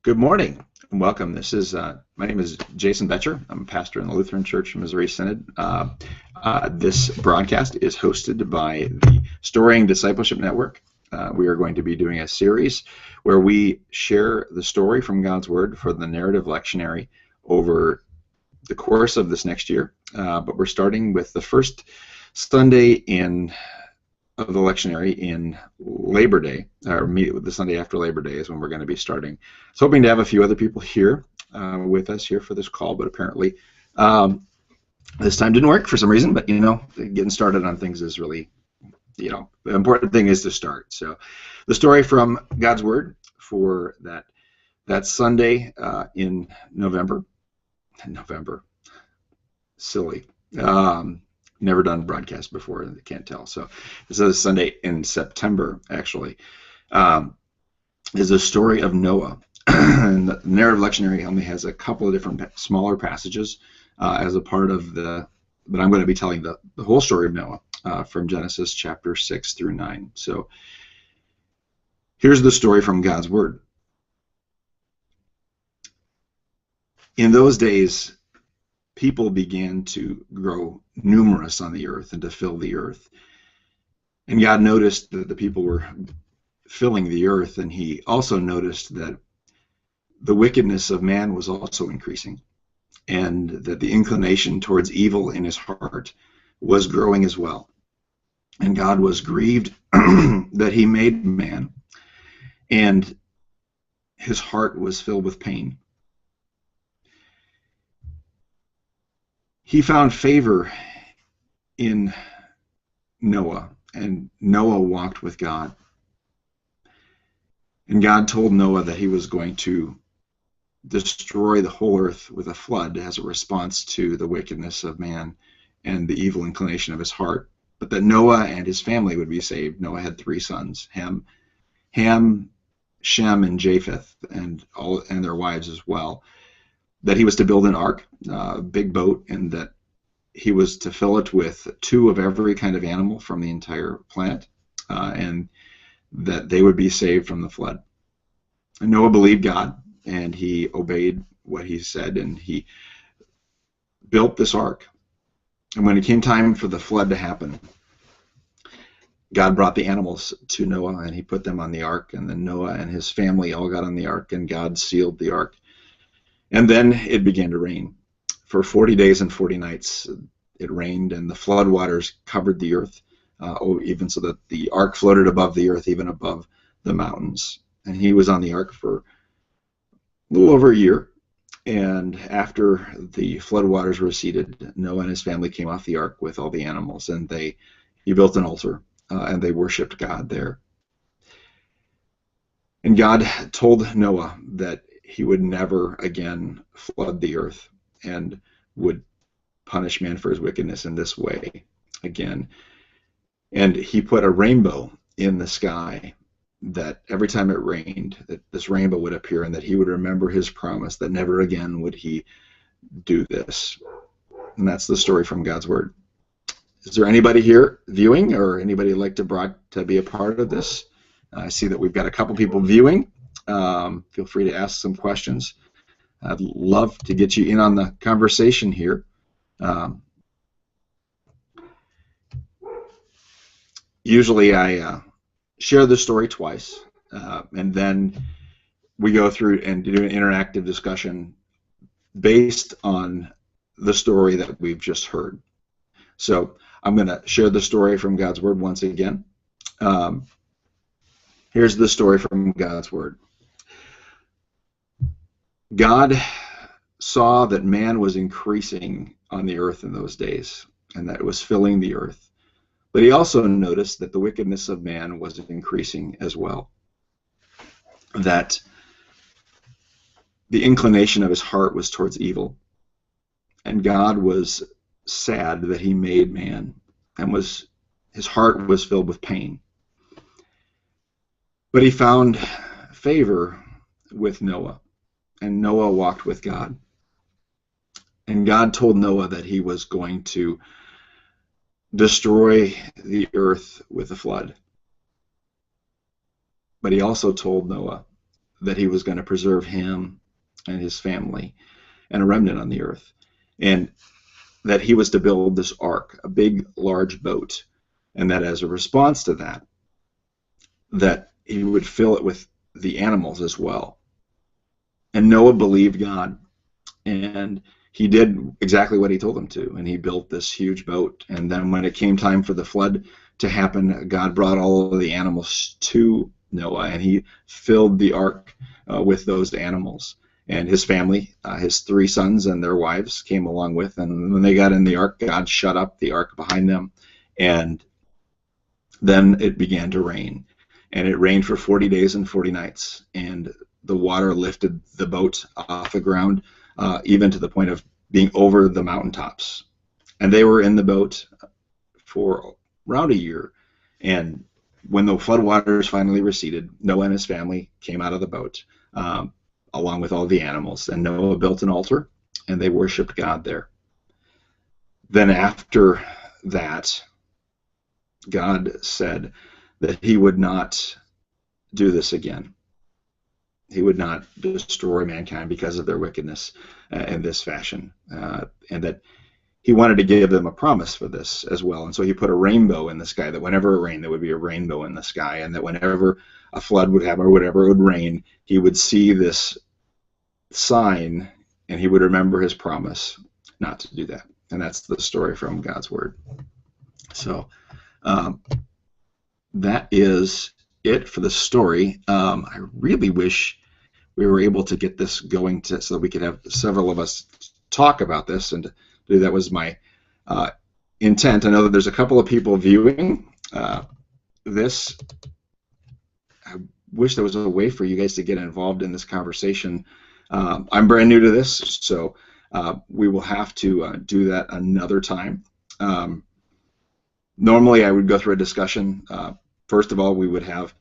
Good morning and welcome. My name is Jason Betcher. I'm a pastor in the Lutheran Church in Missouri Synod. This broadcast is hosted by the Storying Discipleship Network. We are going to be doing a series where we share the story from God's Word for the narrative lectionary over the course of this next year. But we're starting with the first Sunday of the lectionary in Labor Day, or the Sunday after Labor Day is when we're going to be starting. I was hoping to have a few other people here with us here for this call, but apparently this time didn't work for some reason. But getting started on things is really, the important thing is to start. So the story from God's Word for that Sunday in November, silly. Never done broadcast before, I can't tell. So this is a Sunday in September, actually. Is a story of Noah. And the narrative lectionary only has a couple of different smaller passages as a part of but I'm going to be telling the whole story of Noah from Genesis chapter 6 through 9. So here's the story from God's Word. In those days, people began to grow numerous on the earth and to fill the earth. And God noticed that the people were filling the earth, and he also noticed that the wickedness of man was also increasing, and that the inclination towards evil in his heart was growing as well. And God was grieved that he made man, and his heart was filled with pain. He found favor in Noah, and Noah walked with God. And God told Noah that he was going to destroy the whole earth with a flood as a response to the wickedness of man and the evil inclination of his heart, but that Noah and his family would be saved. Noah had three sons, Ham, Shem, and Japheth, and their wives as well. That he was to build an ark, a big boat, and that he was to fill it with two of every kind of animal from the entire planet, and that they would be saved from the flood. And Noah believed God, and he obeyed what he said, and he built this ark. And when it came time for the flood to happen, God brought the animals to Noah, and he put them on the ark, and then Noah and his family all got on the ark, and God sealed the ark. And then it began to rain. For 40 days and 40 nights it rained, and the flood waters covered the earth, even so that the ark floated above the earth, even above the mountains. And he was on the ark for a little over a year. And after the flood waters receded, Noah and his family came off the ark with all the animals, and he built an altar, and they worshipped God there. And God told Noah that he would never again flood the earth and would punish man for his wickedness in this way again. And he put a rainbow in the sky, that every time it rained, that this rainbow would appear, and that he would remember his promise that never again would he do this. And that's the story from God's Word. Is there anybody here viewing, or anybody who'd like to be a part of this? I see that we've got a couple people viewing. Feel free to ask some questions. I'd love to get you in on the conversation here. Usually I share the story twice, and then we go through and do an interactive discussion based on the story that we've just heard. So I'm going to share the story from God's Word once again. Here's the story from God's Word. God saw that man was increasing on the earth in those days, and that it was filling the earth. But he also noticed that the wickedness of man was increasing as well. That the inclination of his heart was towards evil. And God was sad that he made man, and his heart was filled with pain. But he found favor with Noah, and Noah walked with God. And God told Noah that he was going to destroy the earth with a flood. But he also told Noah that he was going to preserve him and his family and a remnant on the earth, and that he was to build this ark, a big, large boat, and that as a response to that, that he would fill it with the animals as well. And Noah believed God, and he did exactly what he told him to, and he built this huge boat. And then when it came time for the flood to happen, God brought all of the animals to Noah, and he filled the ark with those animals. And his family, his 3 sons and their wives, came along with. And when they got in the ark, God shut up the ark behind them, and then it began to rain. And it rained for 40 days and 40 nights, and the water lifted the boat off the ground, even to the point of being over the mountaintops. And they were in the boat for around a year. And when the floodwaters finally receded, Noah and his family came out of the boat, along with all the animals. And Noah built an altar, and they worshiped God there. Then after that, God said that he would not do this again. He would not destroy mankind because of their wickedness in this fashion, and that he wanted to give them a promise for this as well. And so he put a rainbow in the sky, that whenever it rained, there would be a rainbow in the sky, and that whenever a flood would happen or whatever it would rain, he would see this sign, and he would remember his promise not to do that. And that's the story from God's Word. So that is it for the story. I really wish we were able to get this going so that we could have several of us talk about this, and that was my intent. I know that there's a couple of people viewing this. I wish there was a way for you guys to get involved in this conversation. I'm brand new to this, so we will have to do that another time. Normally I would go through a discussion. First of all, we would have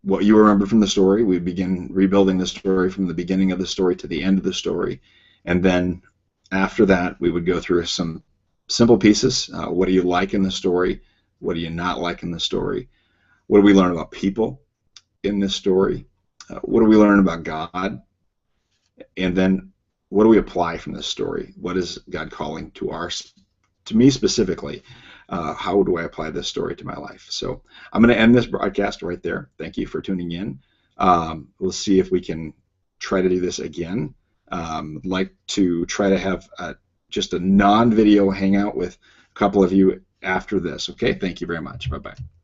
what you remember from the story. We'd begin rebuilding the story from the beginning of the story to the end of the story. And then after that, we would go through some simple pieces. What do you like in the story? What do you not like in the story? What do we learn about people in this story? What do we learn about God? And then what do we apply from this story? What is God calling to me specifically? How do I apply this story to my life? So I'm going to end this broadcast right there. Thank you for tuning in. We'll see if we can try to do this again. Like to try to have just a non-video hangout with a couple of you after this. Okay, thank you very much. Bye-bye.